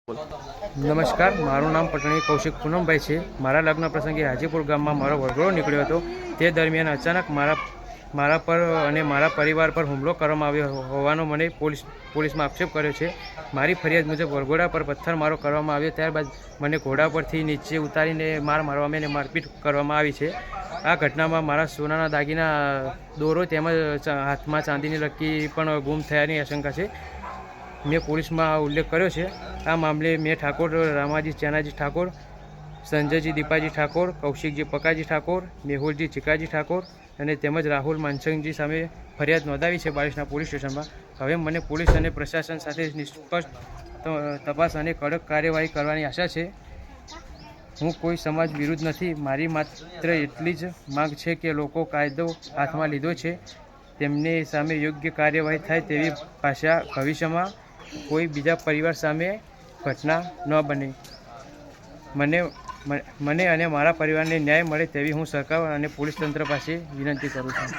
નમસ્કાર, મારું નામ પટણી કૌશિક પૂનમભાઈ છે। મારા લગ્ન પ્રસંગે હાજીપુર ગામમાં મારો વરઘોડો નીકળ્યો હતો। તે દરમિયાન અચાનક મારા પર અને મારા પરિવાર પર હુમલો કરવામાં આવ્યો હોવાનો મને પોલીસમાં આક્ષેપ કર્યો છે। મારી ફરિયાદ મુજબ વરઘોડા પર પથ્થરમારો કરવામાં આવ્યો, ત્યારબાદ મને ઘોડા પરથી નીચે ઉતારીને મારવામાં અને મારપીટ કરવામાં આવી છે। આ ઘટનામાં મારા સોનાના દાગીના, દોરો તેમજ હાથમાં ચાંદીની લક્કી પણ ગુમ થયાની આશંકા છે। મેં પોલીસમાં ઉલ્લેખ કર્યો છે। આ મામલે મેં ઠાકોર રામાજી ચેનાજી ઠાકોર, સંજયજી દીપાજી ઠાકોર, કૌશિકજી પકાજી ઠાકોર, મેહુલજી ચીકાજી ઠાકોર અને તેમજ રાહુલ માનસિંહજી સામે ફરિયાદ નોંધાવી છે બારિશના પોલીસ સ્ટેશનમાં। હવે મને પોલીસ અને પ્રશાસન સાથે નિષ્પક્ષ તપાસ અને કડક કાર્યવાહી કરવાની આશા છે। હું કોઈ સમાજ વિરુદ્ધ નથી। મારી માત્ર એટલી જ માંગ છે કે લોકો કાયદો હાથમાં લીધો છે તેમની સામે યોગ્ય કાર્યવાહી થાય તેવી ભવિષ્યમાં કોઈ બીજા પરિવાર સામે ઘટના ન બને। મને અને મારા પરિવારને ન્યાય મળે તેવી હું સરકાર અને પોલીસ તંત્ર પાસે વિનંતી કરું છું।